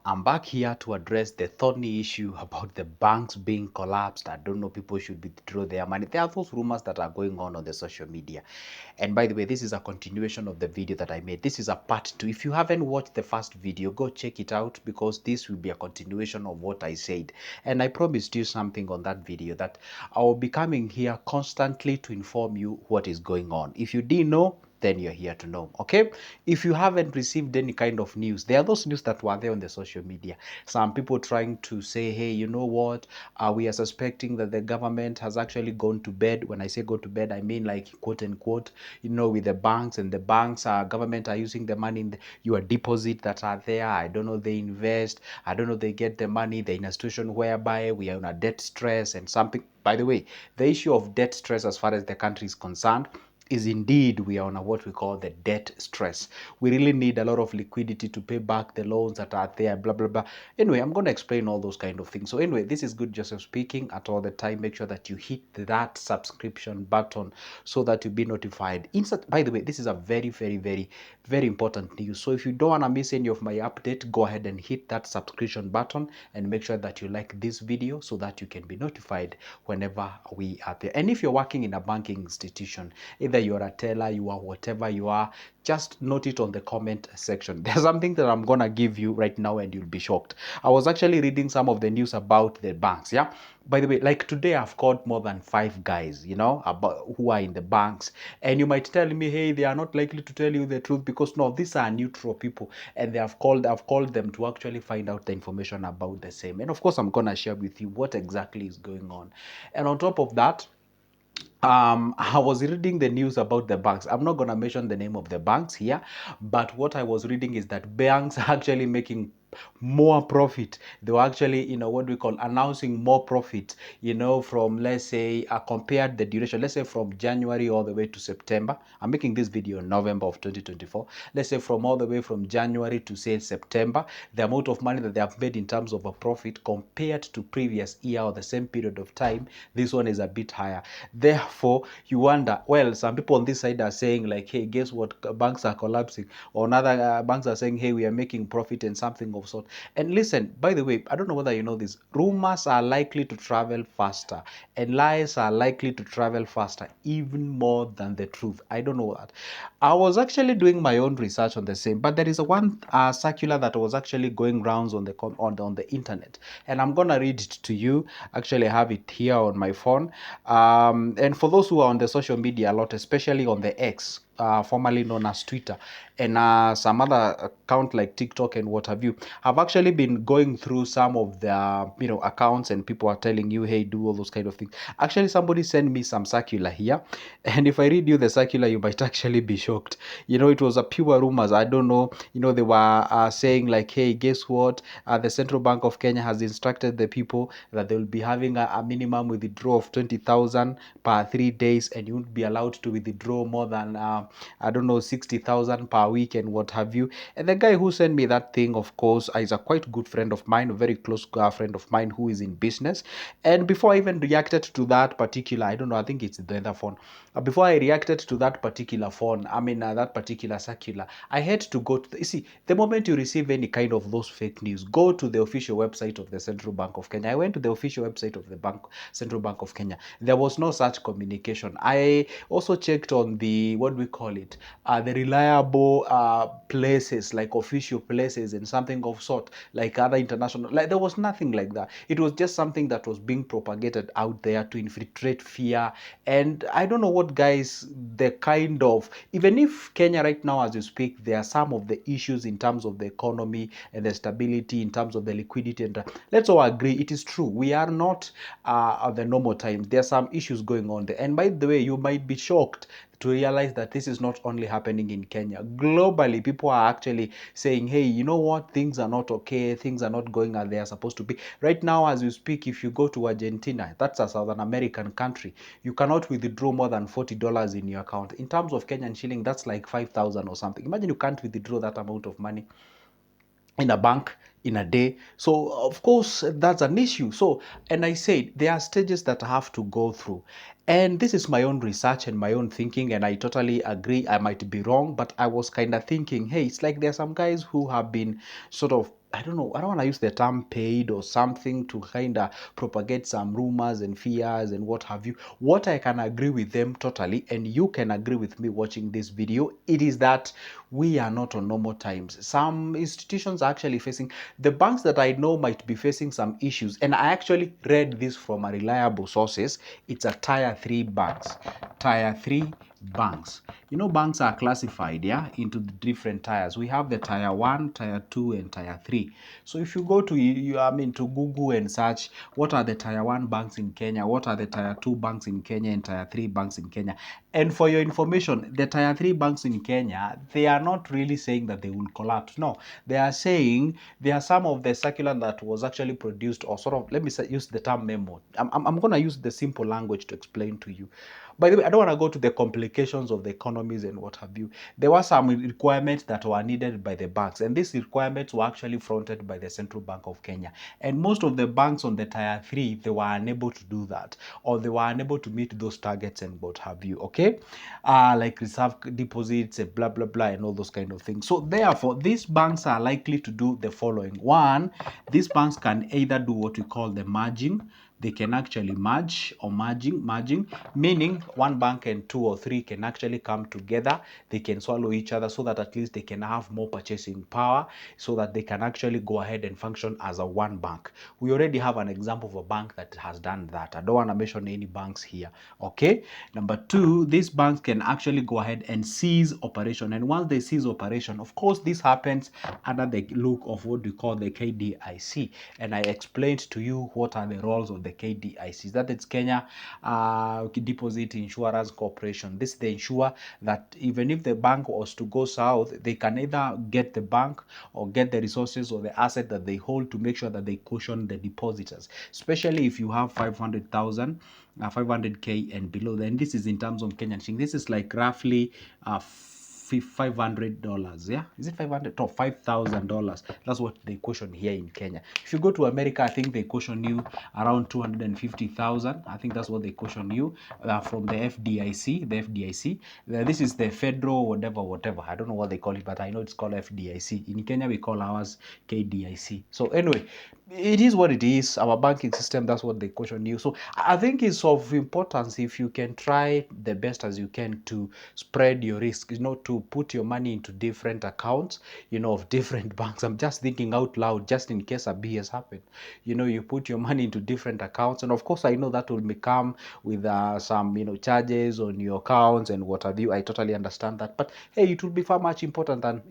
I'm back here to address the thorny issue about the banks being collapsed. I don't know, people should withdraw their money. There are those rumors that are going on the social media. And by the way, this is a continuation of the video that I made. This is a part 2. If you haven't watched the first video, go check it out because this will be a continuation of what I said. And I promised you something on that video, that I will be coming here constantly to inform you what is going on. If you didn't know, then you're here to know. Okay, if you haven't received any kind of news, there are those news that were there on the social media. Some people trying to say, hey, you know what, we are suspecting that the government has actually gone to bed. When I say go to bed, I mean like quote unquote, with the banks, and the banks government are using the money in your deposit that are there. I don't know, they invest, I don't know, they get the money. They're in a situation whereby we are on a debt stress and something. By the way, the issue of debt stress as far as the country is concerned is indeed we are on a, what we call the debt stress. We really need a lot of liquidity to pay back the loans that are there, blah blah blah. Anyway, I'm going to explain all those kind of things. So anyway, this is Good Joseph speaking. At all the time, make sure that you hit that subscription button so that you'll be notified. By the way, this is a very very very very important news. So if you don't want to miss any of my update, go ahead and hit that subscription button and make sure that you like this video so that you can be notified whenever we are there. And if you're working in a banking institution, either you're a teller, you are whatever you are, just note it on the comment section. There's something that I'm gonna give you right now and you'll be shocked. I was actually reading some of the news about the banks. Yeah, by the way, like today I've called more than 5 guys, about who are in the banks, and you might tell me, hey, they are not likely to tell you the truth, because no, these are neutral people, and I've called them to actually find out the information about the same. And of course, I'm gonna share with you what exactly is going on. And on top of that, I was reading the news about the banks. I'm not going to mention the name of the banks here, but what I was reading is that banks are actually making more profit. They were actually, what we call announcing more profit, from, let's say, compared the duration, let's say from January all the way to September. I'm making this video in November of 2024. Let's say from all the way from January to, say, September, the amount of money that they have made in terms of a profit compared to previous year or the same period of time, this one is a bit higher. Therefore, you wonder, well, some people on this side are saying like, hey, guess what, banks are collapsing, or another banks are saying, hey, we are making profit and something of sort. And listen, by the way, I don't know whether you know this, rumors are likely to travel faster and lies are likely to travel faster, even more than the truth. I don't know that. I was actually doing my own research on the same, but there is a one circular that was actually going rounds on the internet, and I'm gonna read it to you. Actually, I have it here on my phone. And for those who are on the social media a lot, especially on the X, formerly known as Twitter, and some other account like TikTok and what have you, have actually been going through some of the accounts, and people are telling you, hey, do all those kind of things. Actually, somebody sent me some circular here, and if I read you the circular, you might actually be shocked. It was a pure rumors. I don't know. They were saying like, hey, guess what? The Central Bank of Kenya has instructed the people that they will be having a minimum withdrawal of 20,000 per 3 days, and you won't be allowed to withdraw more than I don't know, 60,000 per week and what have you. And the guy who sent me that thing, of course, is a quite good friend of mine, a very close friend of mine who is in business. And before I even reacted to that particular, I don't know, I think it's the other phone. Before I reacted to that particular phone, that particular circular, I had to go to you see, the moment you receive any kind of those fake news, go to the official website of the Central Bank of Kenya. I went to the official website of the Central Bank of Kenya. There was no such communication. I also checked on the, what we call it, the reliable places, like official places and something of sort, like other international, like there was nothing like that. It was just something that was being propagated out there to infiltrate fear. And I don't know what, guys, the kind of, even if Kenya right now as you speak, there are some of the issues in terms of the economy and the stability in terms of the liquidity, and let's all agree it is true, we are not at the normal times. There are some issues going on there, and by the way, you might be shocked to realize that this is not only happening in Kenya. Globally, people are actually saying, hey, you know what, things are not okay, things are not going as they are supposed to be. Right now, as you speak, if you go to Argentina, that's a Southern American country, you cannot withdraw more than $40 in your account. In terms of Kenyan shilling, that's like 5,000 or something. Imagine you can't withdraw that amount of money in a bank in a day. So of course that's an issue. So, and I said there are stages that I have to go through, and this is my own research and my own thinking, and I totally agree, I might be wrong, but I was kind of thinking, hey, it's like there are some guys who have been sort of I don't know, I don't want to use the term paid or something to kind of propagate some rumors and fears and what have you. What I can agree with them totally, and you can agree with me watching this video, it is that we are not on normal times. Some institutions are actually facing, the banks that I know might be facing some issues, and I actually read this from a reliable sources. It's a tier 3 banks. Tier 3 banks. You know, banks are classified, yeah, into the different tiers. We have the tier 1, tier 2, and tier 3. So if you go to to Google and search what are the tier 1 banks in Kenya, what are the tier 2 banks in Kenya, and tier 3 banks in Kenya. And for your information, the tier 3 banks in Kenya, they are not really saying that they will collapse. No, they are saying there are some of the circular that was actually produced, or sort of, let me use the term memo. I'm going to use the simple language to explain to you. By the way, I don't want to go to the complications of the economies and what have you. There were some requirements that were needed by the banks, and these requirements were actually fronted by the Central Bank of Kenya. And most of the banks on the tier 3, they were unable to do that, or they were unable to meet those targets and what have you, okay? Like reserve deposits, blah, blah, blah, and all those kind of things. So therefore, these banks are likely to do the following. One, these banks can either do what we call the merging. They can actually merge or merging, meaning one bank and two or three can actually come together. They can swallow each other so that at least they can have more purchasing power, so that they can actually go ahead and function as a one bank. We already have an example of a bank that has done that. I don't want to mention any banks here, okay? Number two, these banks can actually go ahead and cease operation. And once they cease operation, of course, this happens under the look of what we call the KDIC. And I explained to you what are the roles of the KDIC. That is Kenya Deposit Insurance Corporation. This they ensure that even if the bank was to go south, they can either get the bank or get the resources or the asset that they hold to make sure that they cushion the depositors, especially if you have 500,000, 500K and below. Then this is in terms of Kenyan shilling. This is like roughly $500. Yeah, is it 500? No, $5,000. That's what they caution here in Kenya. If you go to America, I think they caution you around 250,000. I think that's what they caution you from the FDIC. The FDIC. This is the federal whatever. I don't know what they call it, but I know it's called FDIC. In Kenya, we call ours KDIC. So anyway, it is what it is. Our banking system, that's what they caution you. So I think it's of importance if you can try the best as you can to spread your risk, to put your money into different accounts, of different banks. I'm just thinking out loud, just in case a B has happened. You put your money into different accounts, and of course, I know that will become with some, charges on your accounts and what have you. I totally understand that, but hey, it will be far much important than,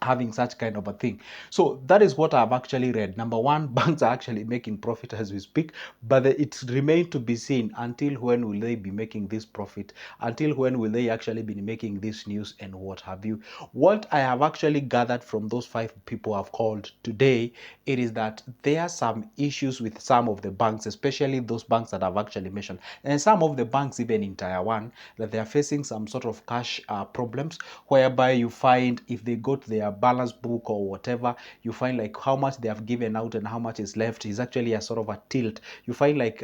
having such kind of a thing. So that is what I've actually read. Number one, banks are actually making profit as we speak, but it remains to be seen until when will they be making this profit, until when will they actually be making this news and what have you. What I have actually gathered from those 5 people I've called today, it is that there are some issues with some of the banks, especially those banks that I've actually mentioned, and some of the banks even in tier 1, that they are facing some sort of cash problems, whereby you find if they go to their balance book or whatever, you find like how much they have given out and how much is left is actually a sort of a tilt. You find like,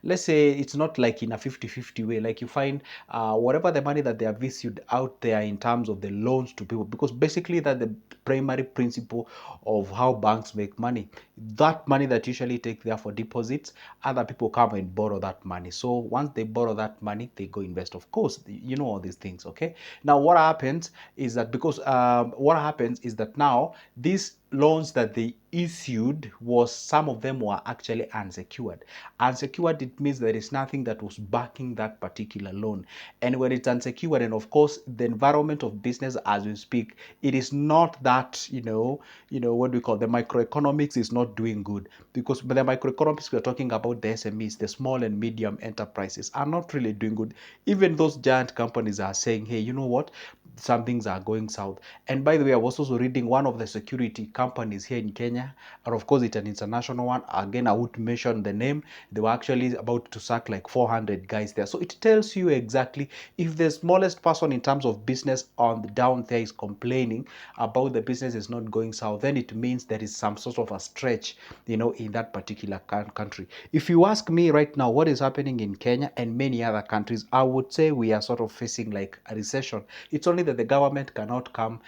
let's say it's not like in a 50-50 way, like you find whatever the money that they have issued out there in terms of the loans to people, because basically that the primary principle of how banks make money. That money that usually take there for deposits, other people come and borrow that money. So once they borrow that money, they go invest. Of course, you know all these things, okay? Now what happens is that now these loans that they issued, was some of them were actually unsecured. Unsecured, it means there is nothing that was backing that particular loan. And when it's unsecured, and of course the environment of business as we speak, it is not that, what we call the microeconomics is not doing good, because by the microeconomics we're talking about the SMEs, the small and medium enterprises, are not really doing good. Even those giant companies are saying, hey, you know what, some things are going south. And by the way, I was also reading one of the security companies here in Kenya, and of course it's an international one. Again, I would mention the name. They were actually about to sack like 400 guys there. So it tells you exactly, if the smallest person in terms of business on the down there is complaining about the business is not going south, then it means there is some sort of a stretch, in that particular country. If you ask me right now what is happening in Kenya and many other countries, I would say we are sort of facing like a recession. It's only that the government cannot come,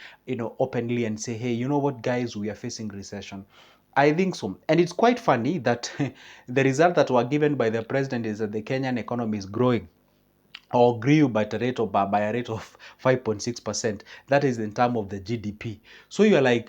openly and say, hey, you know what, guys, we are facing recession? I think so. And it's quite funny that the result that were given by the president is that the Kenyan economy is growing or grew by a rate of 5.6%. That is in terms of the GDP. So you're like,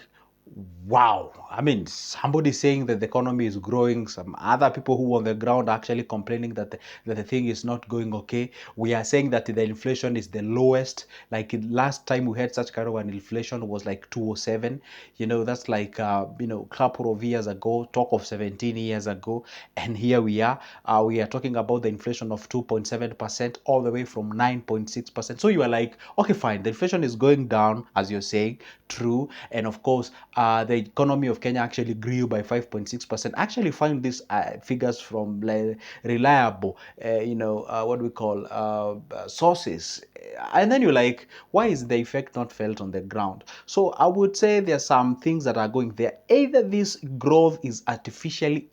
wow. I mean, somebody saying that the economy is growing, some other people who on the ground are actually complaining that the thing is not going okay. We are saying that the inflation is the lowest. Like last time we had such kind of an inflation was like 207. That's like couple of years ago, talk of 17 years ago. And here we are talking about the inflation of 2.7% all the way from 9.6%. So you are like, okay, fine, the inflation is going down, as you're saying, true. And of course, the economy of Kenya actually grew by 5.6%. I actually find these figures from reliable, what we call sources. And then you're like, why is the effect not felt on the ground? So I would say there are some things that are going there. Either this growth is artificially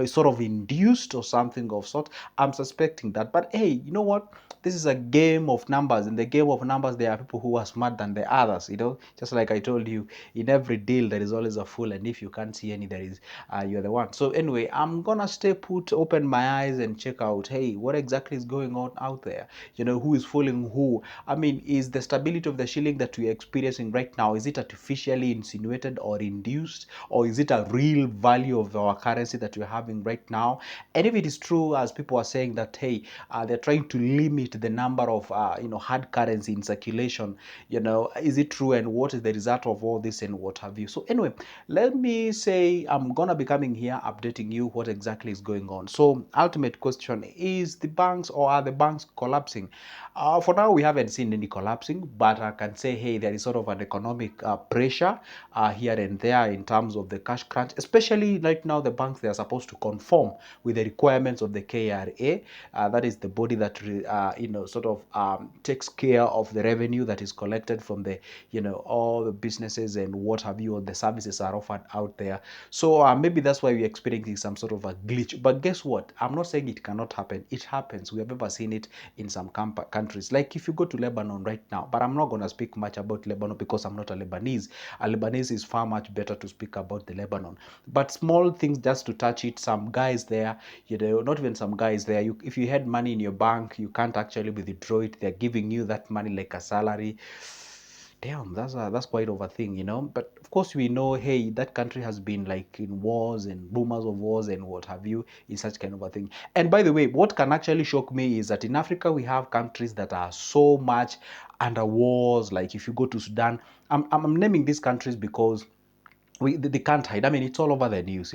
sort of induced or something of sort. I'm suspecting that. But hey, you know what? This is a game of numbers. In the game of numbers, there are people who are smart than the others. Just like I told you, in every deal there is always a fool, and if you can't see any, there is you're the one. So anyway, I'm gonna stay put, open my eyes, and check out. Hey, what exactly is going on out there? Who is fooling who? I mean, is the stability of the shilling that we're experiencing right now, is it artificially insinuated or induced, or is it a real value of our currency that we're having right now? And if it is true, as people are saying that, hey, they're trying to limit the number of hard currency in circulation, is it true, and what is the result of all this, and what have you? So anyway, let me say I'm gonna be coming here updating you what exactly is going on. So ultimate question is, the banks, or are the banks collapsing? For now, we haven't seen any collapsing, but I can say, hey, there is sort of an economic pressure here and there in terms of the cash crunch, especially right now. The banks, they are supposed to conform with the requirements of the KRA. That is the body that sort of takes care of the revenue that is collected from the all the businesses and what have you, or the services are offered out there. So maybe that's why we're experiencing some sort of a glitch. But guess what? I'm not saying it cannot happen. It happens. We have ever seen it in some countries. Like if you go to Lebanon right now, but I'm not going to speak much about Lebanon because I'm not a Lebanese. A Lebanese is far much better to speak about the Lebanon. But small things just to touch it. Some guys there, not even some guys there. If you had money in your bank, you can't actually withdraw it. They're giving you that money like a salary. Damn, that's quite of a thing. But of course, we know, hey, that country has been like in wars and rumors of wars and what have you, in such kind of a thing. And by the way, what can actually shock me is that in Africa we have countries that are so much under wars. Like if you go to Sudan, I'm naming these countries because they can't hide. I mean, it's all over the news.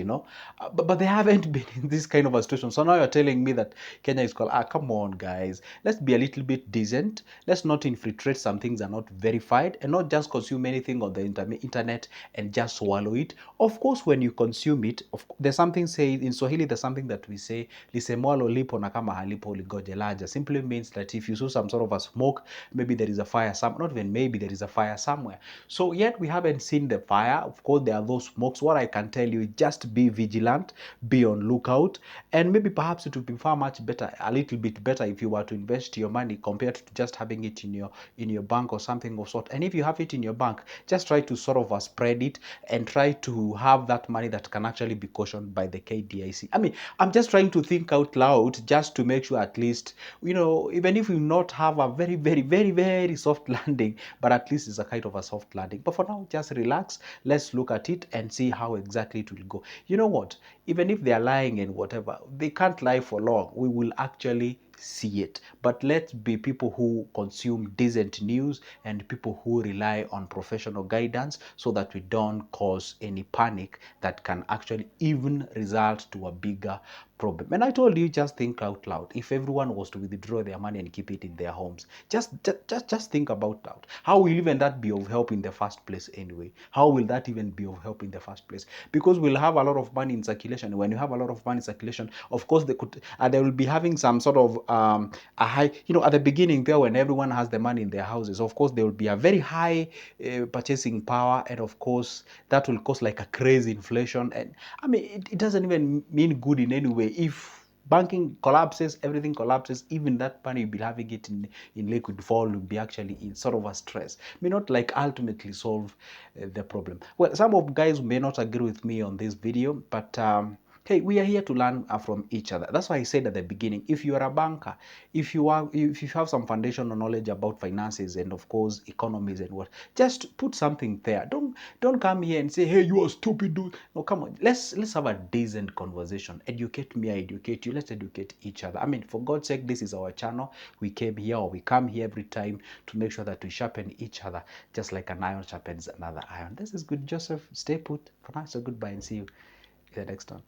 But they haven't been in this kind of a situation. So now you're telling me that Kenya is called, come on, guys. Let's be a little bit decent. Let's not infiltrate some things that are not verified, and not just consume anything on the internet and just swallow it. Of course, when you consume it, there's something say in Swahili, there's something that we say, lisemwalo lipo na kama halipo ligoje laja. Simply means that if you saw some sort of a smoke, maybe there is a fire not even maybe, there is a fire somewhere. So yet we haven't seen the fire. Of course, there are those smokes. What I can tell you is just be vigilant, be on lookout, and maybe perhaps it would be far much better, a little bit better, if you were to invest your money compared to just having it in your bank or something of sort. And if you have it in your bank, just try to sort of spread it and try to have that money that can actually be cautioned by the KDIC. I mean, I'm just trying to think out loud just to make sure at least, even if we not have a very, very, very, very soft landing, but at least it's a kind of a soft landing. But for now, just relax. Let's look at it and see how exactly it will go. You know what? Even if they are lying and whatever, they can't lie for long. We will actually see it. But let's be people who consume decent news and people who rely on professional guidance, so that we don't cause any panic that can actually even result to a bigger problem. And I told you, just think out loud. If everyone was to withdraw their money and keep it in their homes, just think about that. How will even that be of help in the first place anyway? How will that even be of help in the first place? Because we'll have a lot of money in circulation. When you have a lot of money in circulation, of course they will be having some sort of a high, at the beginning there, when everyone has the money in their houses, of course there will be a very high purchasing power, and of course that will cause like a crazy inflation. And I mean, it doesn't even mean good in any way if banking collapses, everything collapses, even that money you'll be having it in liquid form will be actually in sort of a stress. May not like ultimately solve the problem. Well, some of guys may not agree with me on this video, but hey, we are here to learn from each other. That's why I said at the beginning, if you are a banker, if you have some foundational knowledge about finances and of course economies and what, just put something there. Don't come here and say, hey, you are stupid, dude. No, come on. Let's have a decent conversation. Educate me, I educate you. Let's educate each other. I mean, for God's sake, this is our channel. We came here, or we come here every time to make sure that we sharpen each other, just like an iron sharpens another iron. This is good, Joseph. Stay put. For now, so goodbye and see you in the next one.